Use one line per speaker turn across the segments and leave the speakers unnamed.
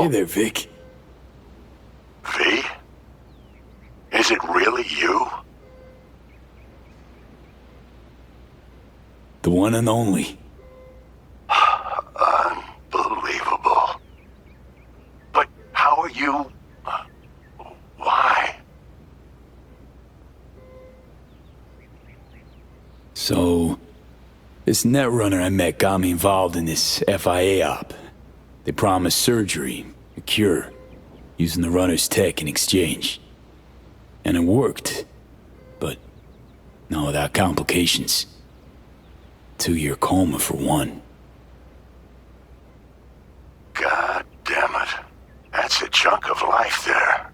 Hey there, Vic.
V? Is it really you?
The one and only.
Unbelievable. But how are you... Why?
So, this netrunner I met got me involved in this FIA op. They promised surgery, a cure, using the runner's tech in exchange. And it worked. But not without complications. 2-year coma for one.
God damn it. That's a chunk of life there.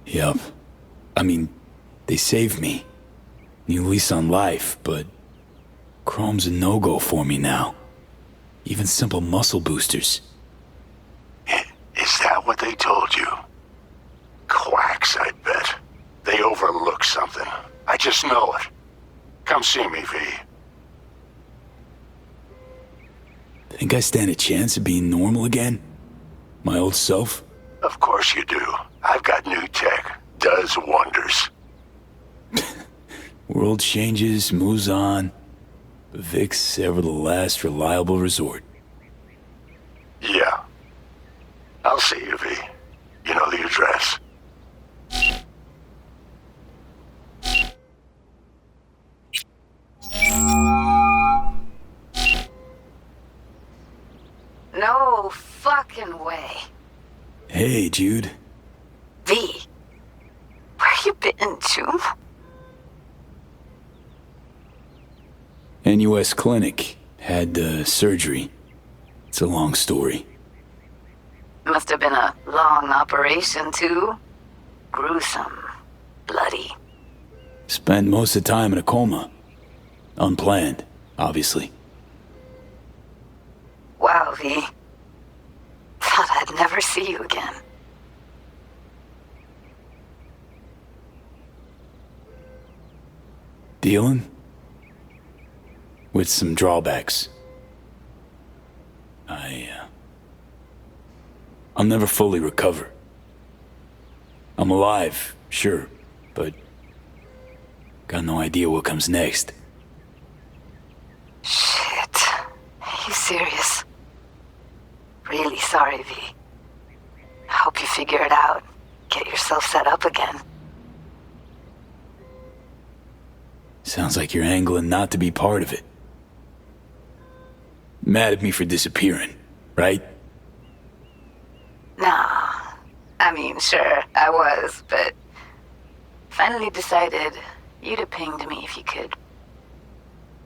Yup. I mean, they saved me. New lease on life, but Chrome's a no-go for me now. Even simple muscle boosters.
Is that what they told you? Quacks, I bet. They overlook something. I just know it. Come see me, V.
Think I stand a chance of being normal again? My old self?
Of course you do. I've got new tech. Does wonders.
World changes, moves on. But Vic's ever the last reliable resort.
Yeah. I'll see you, V. You know the address.
No fucking way.
Hey, Jude.
V. Where you been, June?
NUS Clinic. Had surgery. It's a long story.
Must have been a long operation, too. Gruesome. Bloody.
Spent most of the time in a coma. Unplanned, obviously.
Wow, V. Thought I'd never see you again.
Dealing? With some drawbacks. I'll never fully recover. I'm alive, sure, but got no idea what comes next.
Shit. Are you serious? Really sorry, V. I hope you figure it out. Get yourself set up again.
Sounds like you're angling not to be part of it. Mad at me for disappearing, right?
Nah. I mean, sure, I was, but finally decided you'd have pinged me if you could.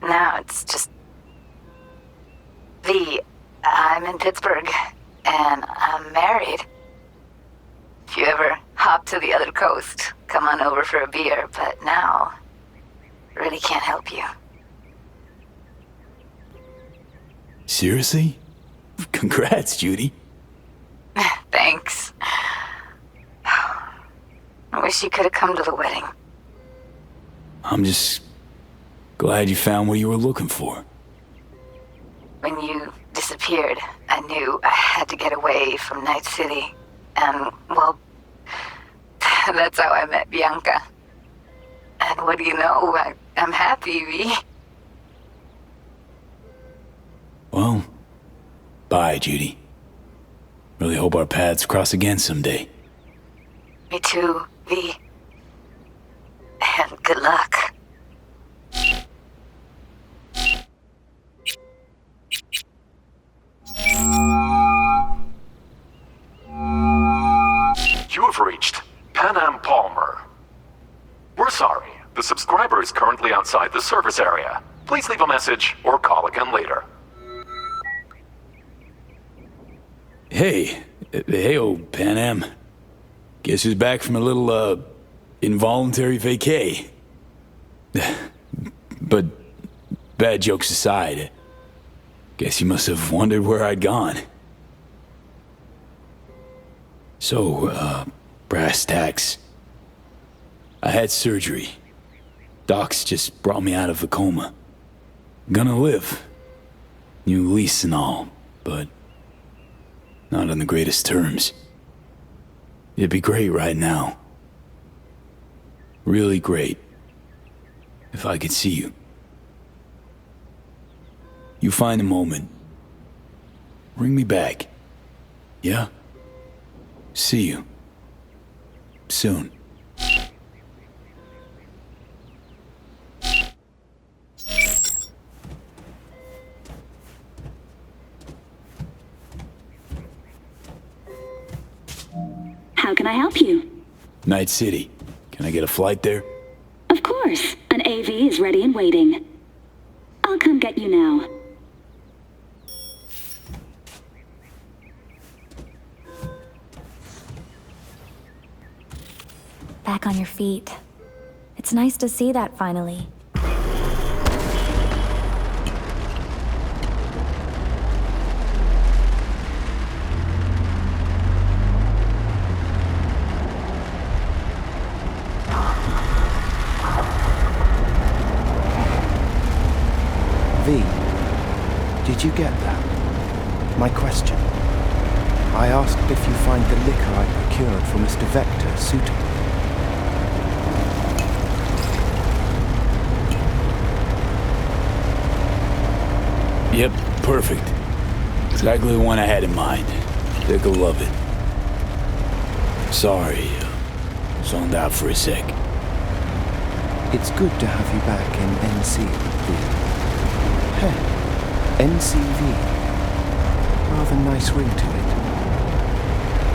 Now it's just... V, I'm in Pittsburgh, and I'm married. If you ever hop to the other coast, come on over for a beer, but now, really can't help you.
Seriously? Congrats, Judy.
Thanks. I wish you could have come to the wedding.
I'm just glad you found what you were looking for.
When you disappeared, I knew I had to get away from Night City. And, well, that's how I met Bianca. And what do you know? I'm happy, V.
Well, bye, Judy. Really hope our paths cross again someday.
Me too, V. And good luck.
You have reached Pan Am Palmer. We're sorry. The subscriber is currently outside the service area. Please leave a message or call again later.
Hey, old Pan Am. Guess who's back from a little, involuntary vacay? But, bad jokes aside, guess you must have wondered where I'd gone. So, brass tacks. I had surgery. Docs just brought me out of the coma. Gonna live. New lease and all, but Not on the greatest terms. It'd be great right now. Really great. If I could see you. You find a moment. Ring me back. Yeah? See you. Soon.
How can I help you?
Night City. Can I get a flight there?
Of course. An AV is ready and waiting. I'll come get you now.
Back on your feet. It's nice to see that finally.
V, did you get that? My question. I asked if you find the liquor I procured for Mr. Vector suitable.
Yep, perfect. Exactly the one I had in mind. Dick'll love it. Sorry, zoned out for a sec.
It's good to have you back in NC, V. Hey, NCV. Rather nice ring to it.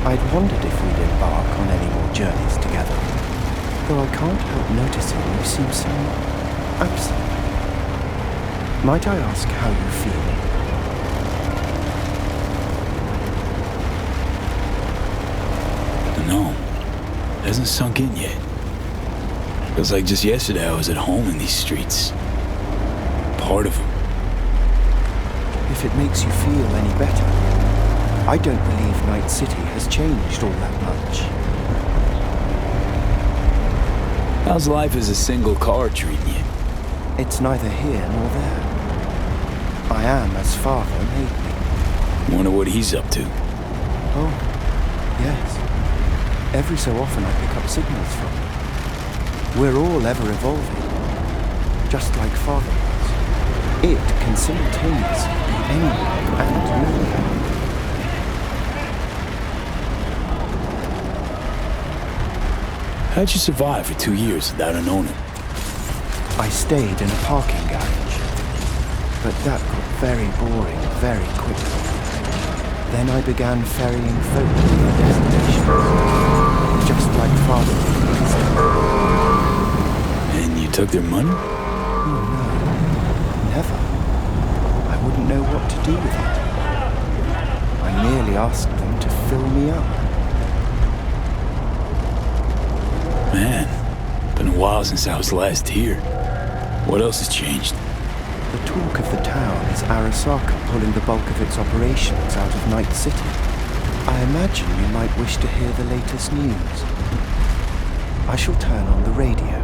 I'd wondered if we'd embark on any more journeys together, though I can't help noticing you seem somewhat absent. Might I ask how you feel?
No, hasn't sunk in yet. Feels like just yesterday I was at home in these streets. Part of them.
If it makes you feel any better, I don't believe Night City has changed all that much.
How's life as a single car treating you?
It's neither here nor there. I am as father made me.
Wonder what he's up to.
Oh, yes. Every so often I pick up signals from him. We're all ever evolving, just like father was. It can simultaneously be anywhere and nowhere.
How'd you survive for 2 years without an owner?
I stayed in a parking garage, but that got very boring very quickly. Then I began ferrying folk to their destinations, just like father did his time.
And you took their money?
Oh no, never. I wouldn't know what to do with it. I merely asked them to fill me up.
Man, been a while since I was last here. What else has changed?
The talk of the town is Arasaka pulling the bulk of its operations out of Night City. I imagine you might wish to hear the latest news. I shall turn on the radio.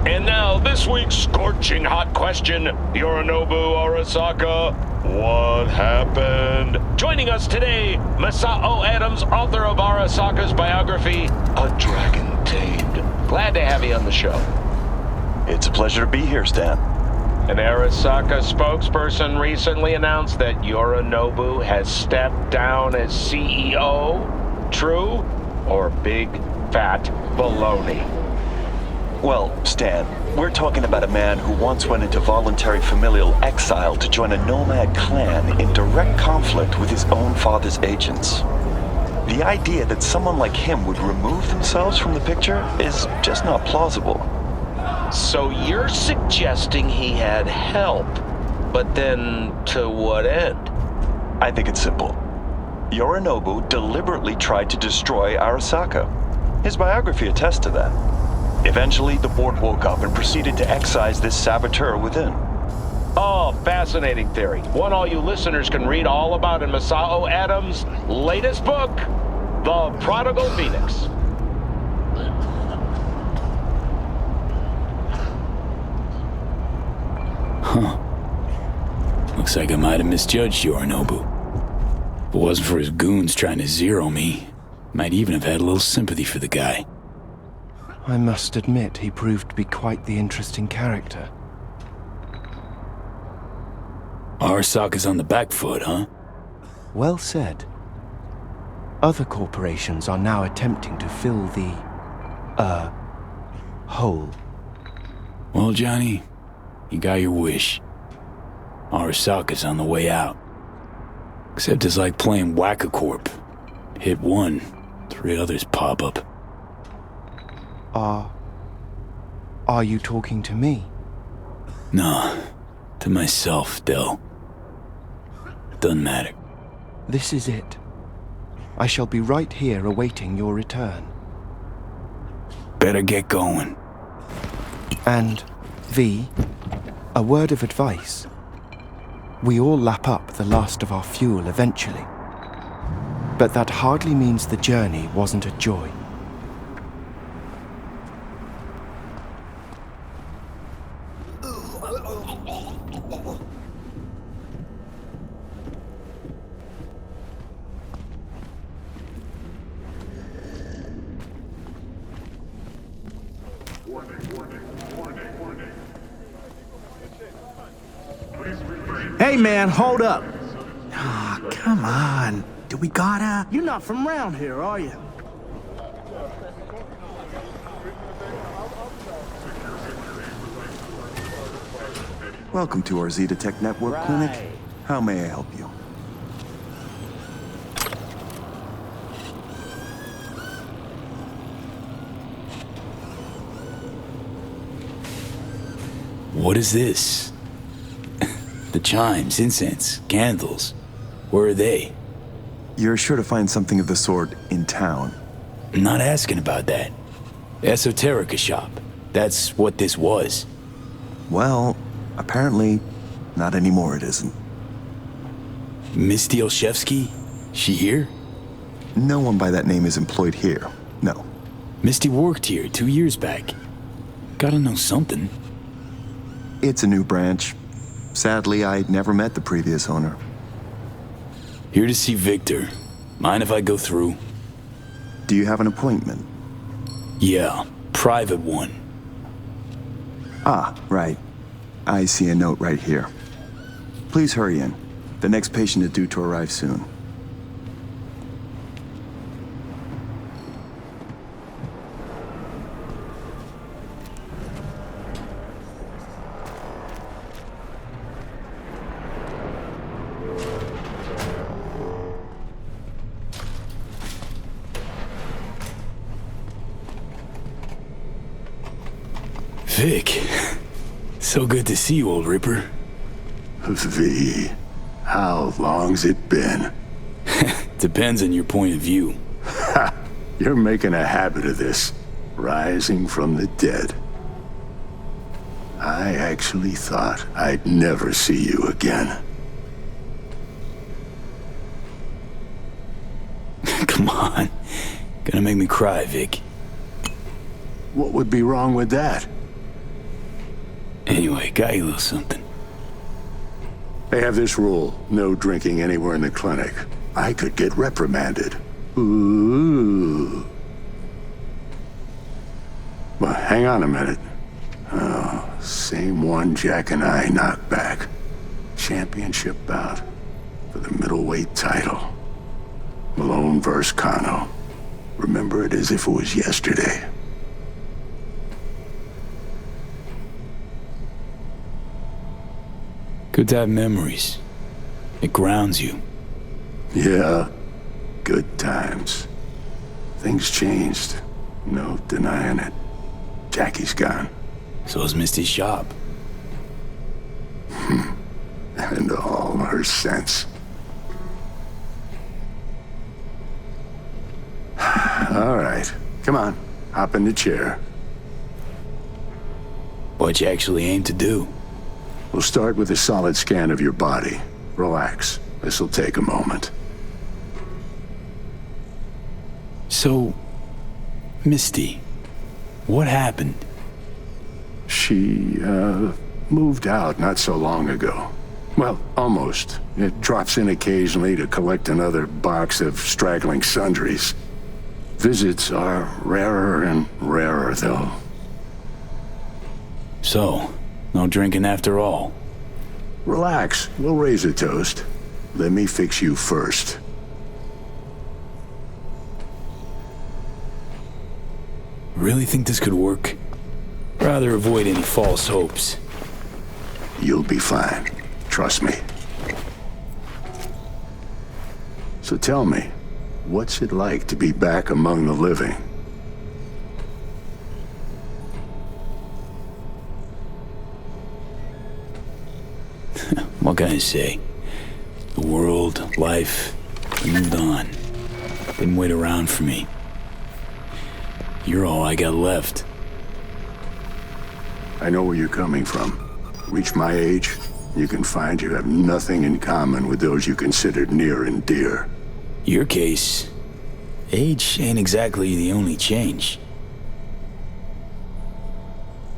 And now, this week's scorching hot question, Yorinobu Arasaka, what happened? Joining us today, Masao Adams, author of Arasaka's biography, A Dragon Tamed. Glad to have you on the show.
It's a pleasure to be here, Stan.
An Arasaka spokesperson recently announced that Yorinobu has stepped down as CEO. True or big fat baloney?
Well, Stan, we're talking about a man who once went into voluntary familial exile to join a nomad clan in direct conflict with his own father's agents. The idea that someone like him would remove themselves from the picture is just not plausible.
So you're suggesting he had help, but then to what end?
I think it's simple. Yorinobu deliberately tried to destroy Arasaka. His biography attests to that. Eventually, the board woke up and proceeded to excise this saboteur within.
Oh, fascinating theory. One all you listeners can read all about in Masao Adams' latest book, The Prodigal Phoenix.
Huh. Looks like I might have misjudged Yorinobu. it wasn't for his goons trying to zero me, might even have had a little sympathy for the guy.
I must admit he proved to be quite the interesting character.
Arasaka's on the back foot, huh?
Well said. Other corporations are now attempting to fill the, hole.
Well, Johnny, you got your wish. Arasaka's on the way out. Except it's like playing Whack-A-Corp. Hit one, 3 others pop up.
Are you talking to me?
Nah, to myself, Del. Doesn't matter.
This is it. I shall be right here awaiting your return.
Better get going.
And, V, a word of advice. We all lap up the last of our fuel eventually. But that hardly means the journey wasn't a joy.
Hey man, hold up. Ah, come on. Do we gotta? You're not from around here, are you?
Welcome to our Zetatech Network Clinic. How may I help you?
What is this? The chimes, incense, candles. Where are they?
You're sure to find something of the sort in town.
I'm not asking about that. Esoterica shop. That's what this was.
Well, apparently, not anymore it isn't.
Misty Olszewski? She here?
No one by that name is employed here, no.
Misty worked here 2 years back. Gotta know something.
It's a new branch. Sadly, I never met the previous owner.
Here to see Victor. Mind if I go through?
Do you have an appointment?
Yeah, private one.
Ah, right. I see a note right here. Please hurry in. The next patient is due to arrive soon.
Vic, so good to see you, old Ripper.
V, how long's it been?
Depends on your point of view.
Ha! You're making a habit of this, rising from the dead. I actually thought I'd never see you again.
Come on. Gonna make me cry, Vic.
What would be wrong with that?
Anyway, got you a little something.
They have this rule, no drinking anywhere in the clinic. I could get reprimanded. Ooh. Well, hang on a minute. Oh, same one Jack and I knocked back. Championship bout for the middleweight title. Malone vs. Kano. Remember it as if it was yesterday.
Good to have memories. It grounds you.
Yeah, good times. Things changed. No denying it. Jackie's gone.
So is Misty's shop.
And all her sense. All right, come on. Hop in the chair.
What you actually aim to do?
We'll start with a solid scan of your body. Relax. This'll take a moment.
So, Misty, what happened?
She, moved out not so long ago. Well, almost. It drops in occasionally to collect another box of straggling sundries. Visits are rarer and rarer, though.
So, no drinking after all.
Relax. We'll raise a toast. Let me fix you first.
Really think this could work? Rather avoid any false hopes.
You'll be fine. Trust me. So tell me, what's it like to be back among the living?
What can I say? The world, life, moved on. Didn't wait around for me. You're all I got left.
I know where you're coming from. Reach my age, you can find you have nothing in common with those you considered near and dear.
Your case, age ain't exactly the only change.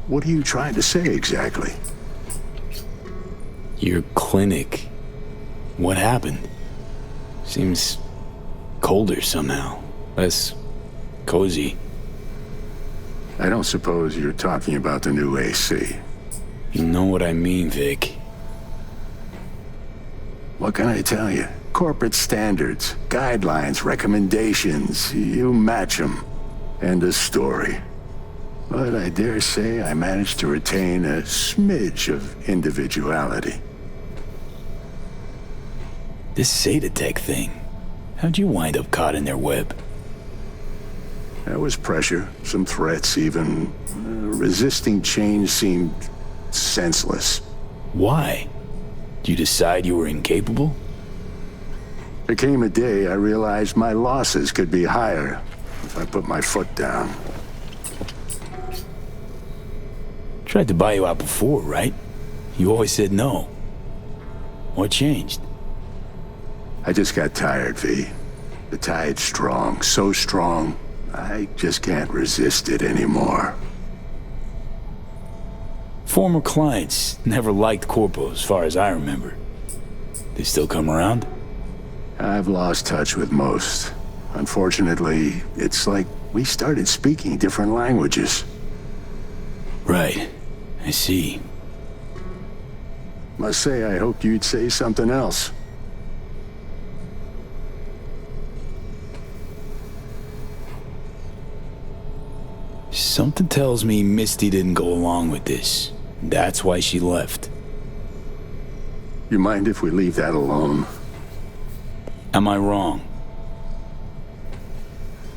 What are you trying to say exactly?
Your clinic. What happened? Seems colder somehow. Less cozy.
I don't suppose you're talking about the new AC.
You know what I mean, Vic.
What can I tell you? Corporate standards, guidelines, recommendations, you match them. End of story. But I dare say I managed to retain a smidge of individuality.
This Zetatech thing. How'd you wind up caught in their web?
There was pressure, some threats even. Resisting change seemed senseless.
Why? Did you decide you were incapable?
There came a day I realized my losses could be higher if I put my foot down.
Tried to buy you out before, right? You always said no. What changed?
I just got tired, V. The tide's strong, so strong, I just can't resist it anymore.
Former clients never liked Corpo as far as I remember. They still come around?
I've lost touch with most. Unfortunately, it's like we started speaking different languages.
Right. I see.
Must say I hoped you'd say something else.
Something tells me Misty didn't go along with this. That's why she left.
You mind if we leave that alone?
Am I wrong?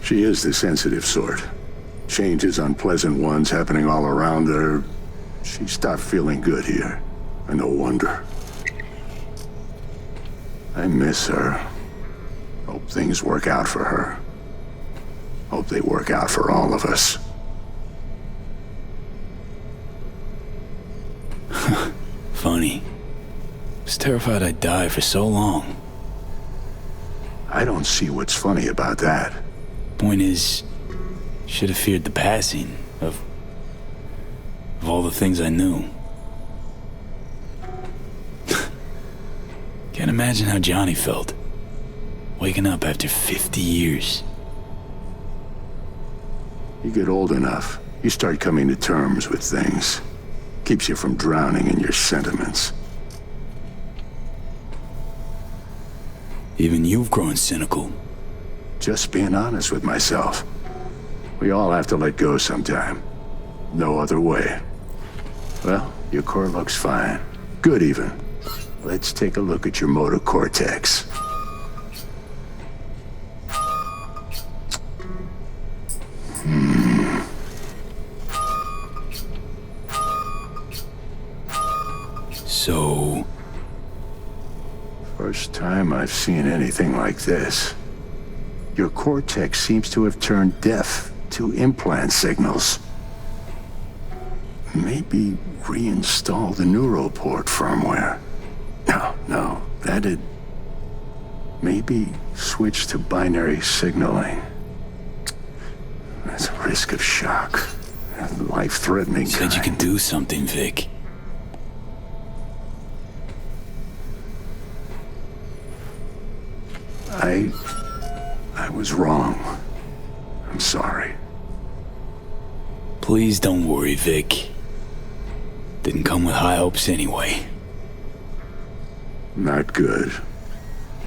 She is the sensitive sort. Changes, unpleasant ones happening all around her. She stopped feeling good here. And no wonder. I miss her. Hope things work out for her. Hope they work out for all of us.
Funny. Was terrified I'd die for so long.
I don't see what's funny about that.
Point is, should have feared the passing of all the things I knew. Can't imagine how Johnny felt. Waking up after 50 years.
You get old enough, you start coming to terms with things. Keeps you from drowning in your sentiments.
Even you've grown cynical.
Just being honest with myself. We all have to let go sometime. No other way. Well, your core looks fine. Good even. Let's take a look at your motor cortex.
So...
First time I've seen anything like this. Your cortex seems to have turned deaf to implant signals. Maybe reinstall the neuroport firmware. No, that'd... Maybe switch to binary signaling. That's a risk of shock. Life-threatening
Said you could do something, Vic.
I was wrong. I'm sorry.
Please don't worry, Vic. Didn't come with high hopes anyway.
Not good.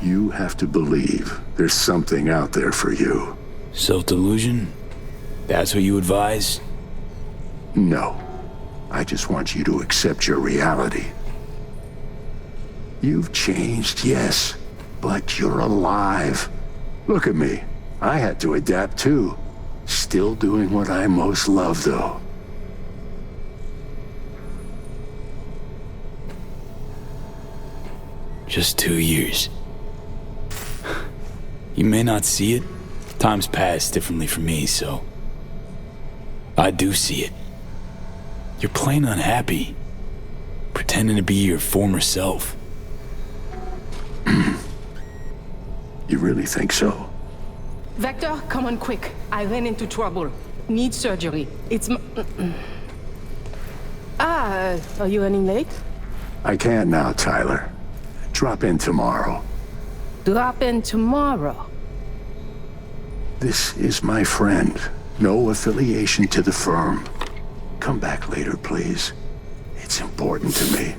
You have to believe there's something out there for you.
Self-delusion? That's what you advise?
No. I just want you to accept your reality. You've changed, yes, but you're alive. Look at me. I had to adapt too. Still doing what I most love, though.
Just 2 years. You may not see it. Time's passed differently for me, so... I do see it. You're plain unhappy. Pretending to be your former self.
You really think so?
Vector, come on quick. I ran into trouble. Need surgery. It's are you running late?
I can't now, Tyler. Drop in tomorrow.
Drop in tomorrow.
This is my friend. No affiliation to the firm. Come back later, please. It's important to me.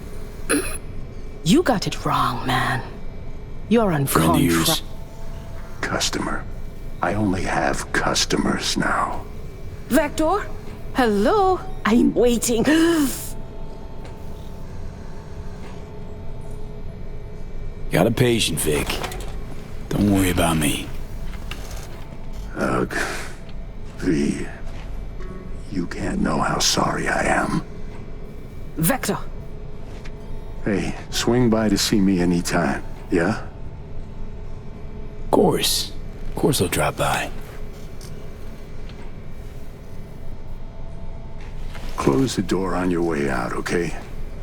You got it wrong, man. You're on
Friend of yours?
Customer. I only have customers now.
Vector? Hello? I'm waiting.
Got a patient, Vic. Don't worry about me.
Ugh. V. You can't know how sorry I am.
Vector.
Hey, swing by to see me anytime, yeah?
Of course. Of course I'll drop by.
Close the door on your way out, okay?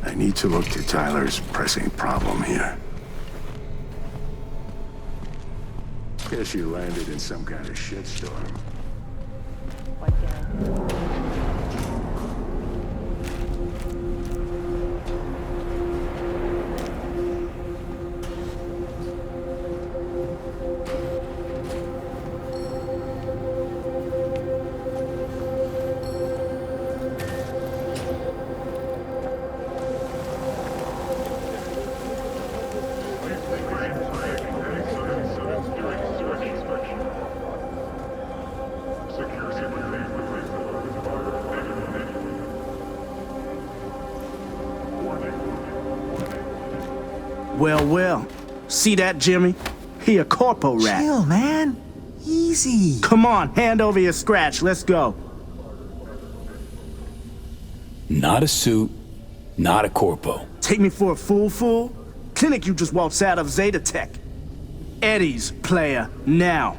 I need to look to Tyler's pressing problem here. Guess you landed in some kind of shitstorm.
Well. See that, Jimmy? He a corpo rat.
Chill, man. Easy.
Come on, hand over your scratch. Let's go.
Not a suit, not a corpo.
Take me for a fool? Clinic you just waltzed out of Zeta Tech. Eddie's player, now.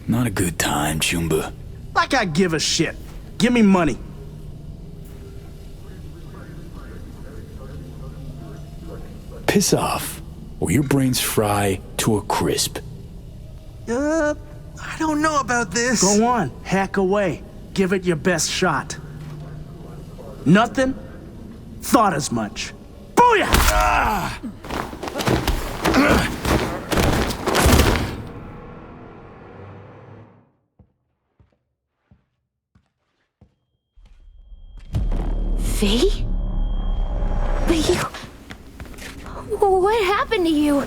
Not a good time, Chumba.
Like I give a shit. Give me money.
Piss off, or your brains fry to a crisp.
I don't know about this.
Go on, hack away. Give it your best shot. Nothing? Thought as much. Booyah! Ah!
V? But you... What happened to you?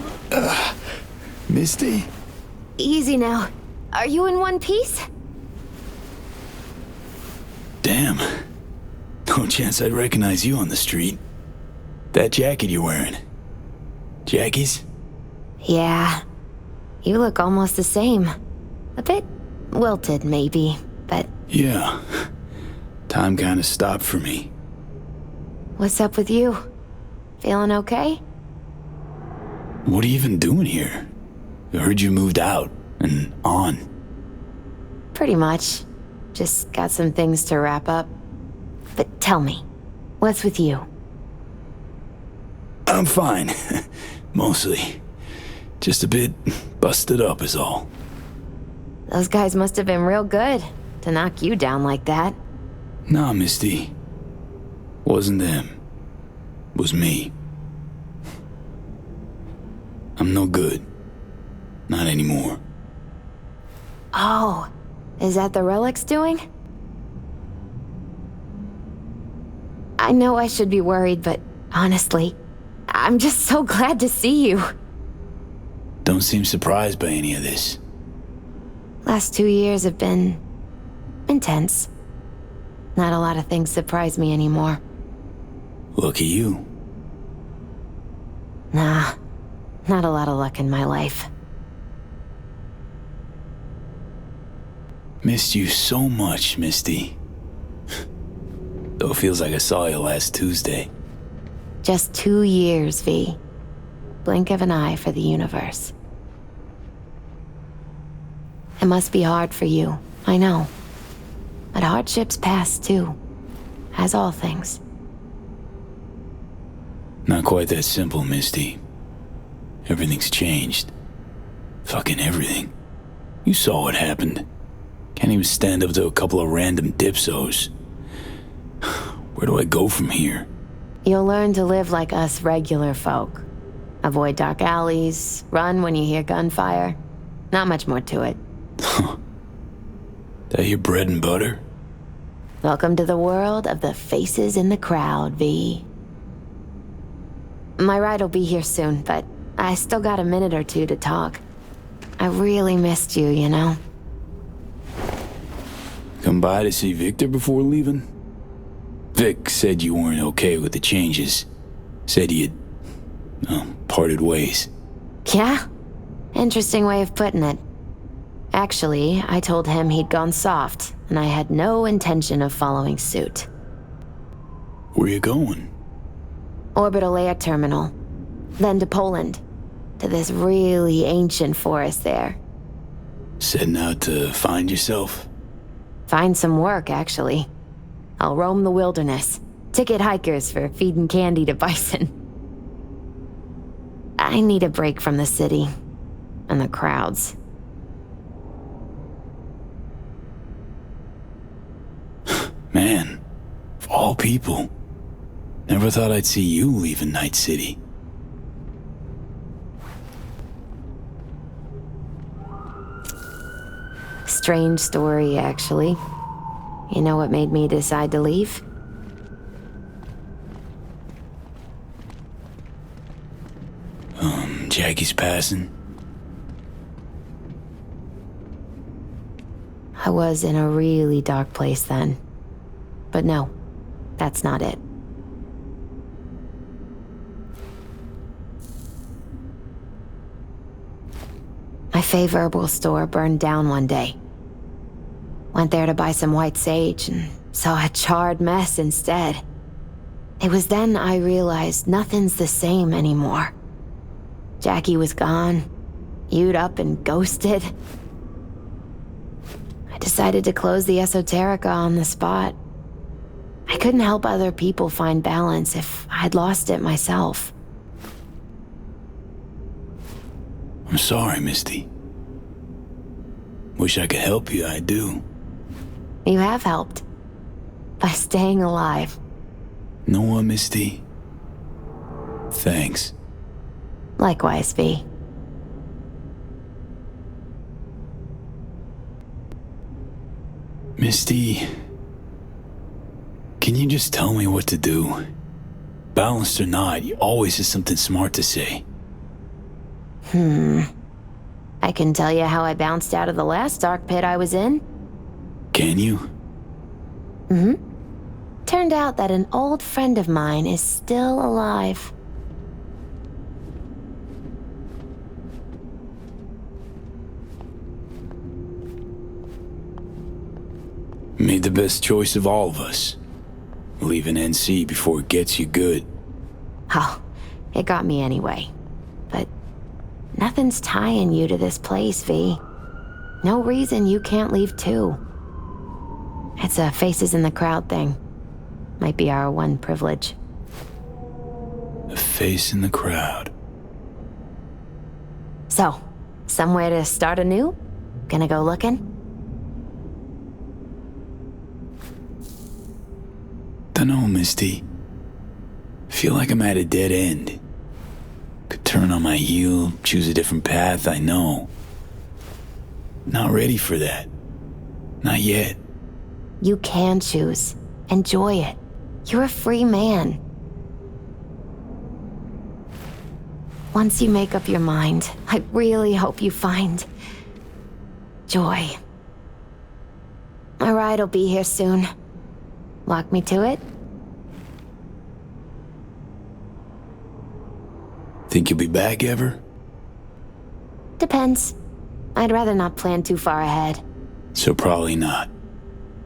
Misty?
Easy now. Are you in one piece?
Damn. No chance I'd recognize you on the street. That jacket you're wearing. Jackie's?
Yeah. You look almost the same. A bit wilted, maybe, but...
Yeah. Time kinda stopped for me.
What's up with you? Feeling okay?
What are you even doing here? I heard you moved out and on.
Pretty much. Just got some things to wrap up. But tell me, what's with you?
I'm fine. Mostly. Just a bit busted up is all.
Those guys must have been real good to knock you down like that.
Nah, Misty. Wasn't them. Was me. I'm no good. Not anymore.
Oh, is that the relic's doing? I know I should be worried, but honestly, I'm just so glad to see you.
Don't seem surprised by any of this.
Last 2 years have been intense. Not a lot of things surprise me anymore.
Lucky you.
Nah, not a lot of luck in my life.
Missed you so much, Misty. Though it feels like I saw you last Tuesday.
Just 2 years, V. Blink of an eye for the universe. It must be hard for you, I know. But hardships pass too, as all things.
Not quite that simple, Misty. Everything's changed. Fucking everything. You saw what happened. Can't even stand up to a couple of random dipsos. Where do I go from here?
You'll learn to live like us regular folk. Avoid dark alleys, run when you hear gunfire. Not much more to it.
That your bread and butter?
Welcome to the world of the faces in the crowd, V. My ride will be here soon, but I still got a minute or two to talk. I really missed you, you know?
Come by to see Victor before leaving? Vic said you weren't okay with the changes. Said you'd, parted ways.
Yeah? Interesting way of putting it. Actually, I told him he'd gone soft, and I had no intention of following suit.
Where you going?
Orbital Air Terminal. Then to Poland. To this really ancient forest there.
Setting out to find yourself?
Find some work, actually. I'll roam the wilderness. Ticket hikers for feeding candy to bison. I need a break from the city. And the crowds.
Man, of all people. Never thought I'd see you leaving Night City.
Strange story, actually. You know what made me decide to leave?
Jackie's passing.
I was in a really dark place then. But no, that's not it. My fave herbal store burned down one day. Went there to buy some white sage and saw a charred mess instead. It was then I realized nothing's the same anymore. Jackie was gone, You'd up and ghosted. I decided to close the esoterica on the spot. I couldn't help other people find balance if I'd lost it myself.
I'm sorry, Misty. Wish I could help you, I do.
You have helped. By staying alive.
Know what, Misty? Thanks.
Likewise, V.
Misty, can you just tell me what to do? Balanced or not, you always have something smart to say.
I can tell you how I bounced out of the last dark pit I was in.
Can you?
Turned out that an old friend of mine is still alive.
Made the best choice of all of us. Leaving NC before it gets you good.
Oh, it got me anyway. But nothing's tying you to this place, V. No reason you can't leave too. It's a faces in the crowd thing. Might be our one privilege.
A face in the crowd.
So, somewhere to start anew? Gonna go looking?
Dunno, Misty. Feel like I'm at a dead end. Could turn on my heel, choose a different path, I know. Not ready for that. Not yet.
You can choose. Enjoy it. You're a free man. Once you make up your mind, I really hope you find joy. My ride will be here soon. Walk me to it?
Think you'll be back ever?
Depends. I'd rather not plan too far ahead.
So probably not.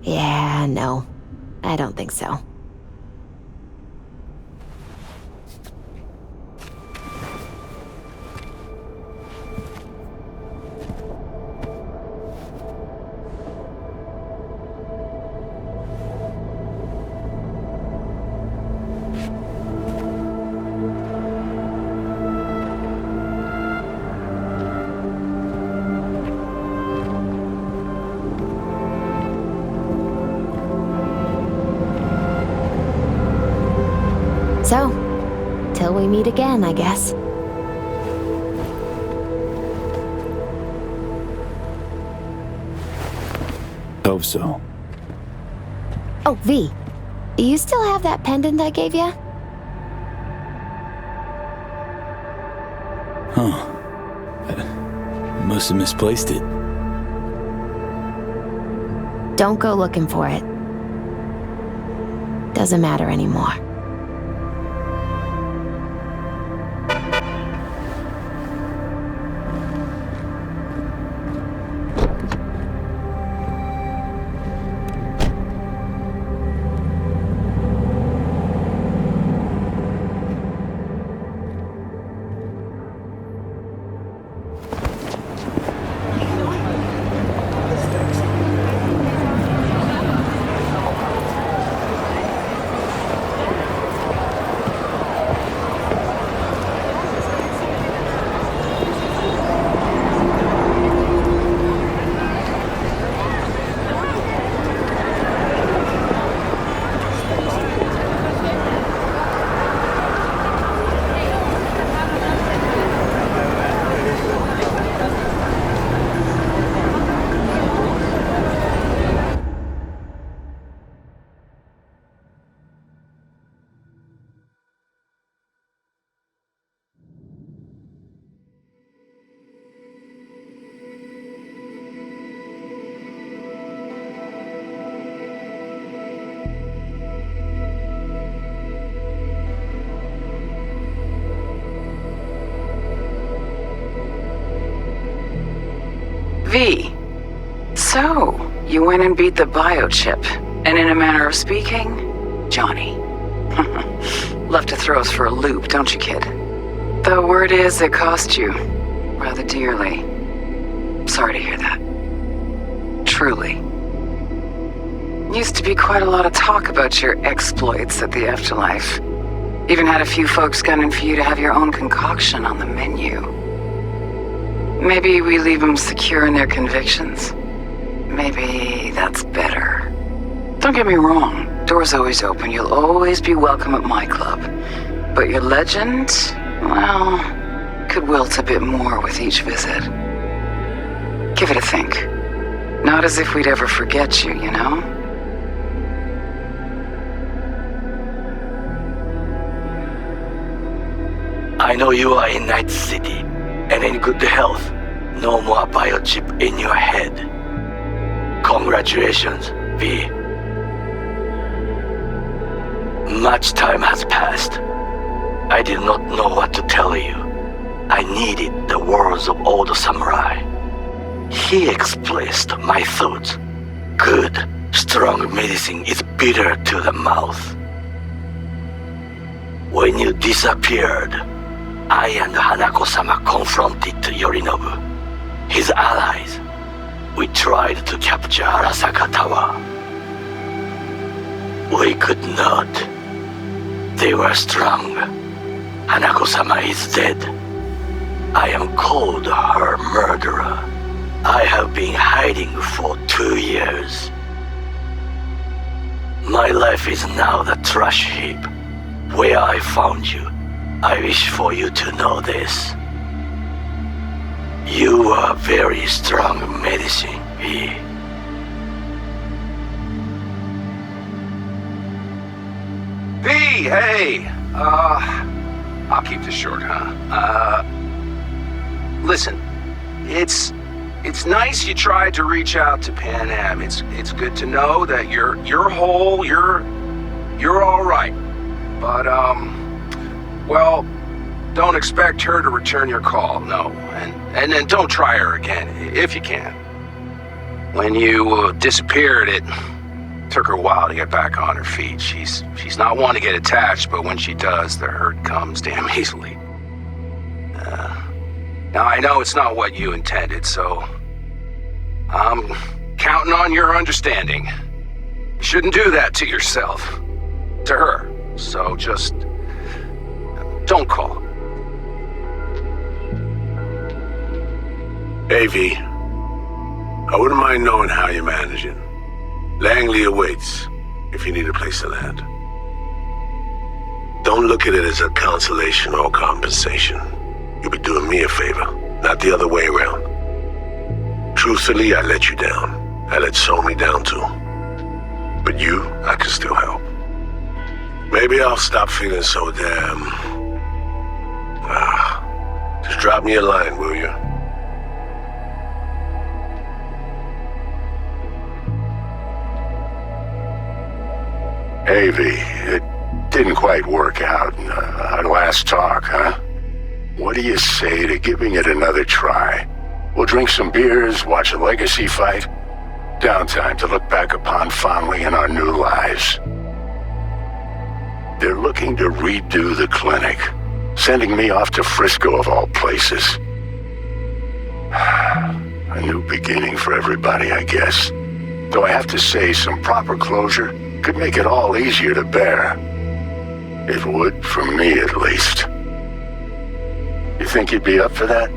Yeah, no. I don't think so. So, till we meet again, I guess.
Hope so.
Oh, V. You still have that pendant I gave you?
Huh. I must have misplaced it.
Don't go looking for it. Doesn't matter anymore.
V. So, you went and beat the biochip, and in a manner of speaking, Johnny. Love to throw us for a loop, don't you, kid? The word is it cost you rather dearly. Sorry to hear that. Truly. Used to be quite a lot of talk about your exploits at the afterlife. Even had a few folks gunning for you to have your own concoction on the menu. Maybe we leave them secure in their convictions. Maybe that's better. Don't get me wrong, door's always open. You'll always be welcome at my club. But your legend, well, could wilt a bit more with each visit. Give it a think. Not as if we'd ever forget you, you know?
I know you are in Night City, and in good health. No more biochip in your head. Congratulations, V. Much time has passed. I did not know what to tell you. I needed the words of old samurai. He expressed my thoughts. Good, strong medicine is bitter to the mouth. When you disappeared, I and Hanako-sama confronted Yorinobu, his allies. We tried to capture Arasaka Tower. We could not. They were strong. Hanako-sama is dead. I am called her murderer. I have been hiding for 2 years. My life is now the trash heap where I found you. I wish for you to know this. You are very strong medicine, V.
V, hey! I'll keep this short, huh? Listen, it's nice you tried to reach out to Pan Am. It's good to know that you're whole, you're all right. But, well, don't expect her to return your call, no. And then don't try her again, if you can. When you disappeared, it took her a while to get back on her feet. She's not one to get attached, but when she does, the hurt comes damn easily. Now, I know it's not what you intended, so I'm counting on your understanding. You shouldn't do that to yourself, to her. So just don't call.
Hey, V. I wouldn't mind knowing how you're managing. Langley awaits, if you need a place to land. Don't look at it as a consolation or compensation. You'll be doing me a favor, not the other way around. Truthfully, I let you down. I let Somi down too. But you, I can still help. Maybe I'll stop feeling so damn... just drop me a line, will you? Hey, V, it didn't quite work out our last talk, huh? What do you say to giving it another try? We'll drink some beers, watch a legacy fight. Downtime to look back upon fondly in our new lives. They're looking to redo the clinic, sending me off to Frisco of all places. A new beginning for everybody, I guess. Though I have to say, some proper closure could make it all easier to bear. It would, for me at least. You think you'd be up for that?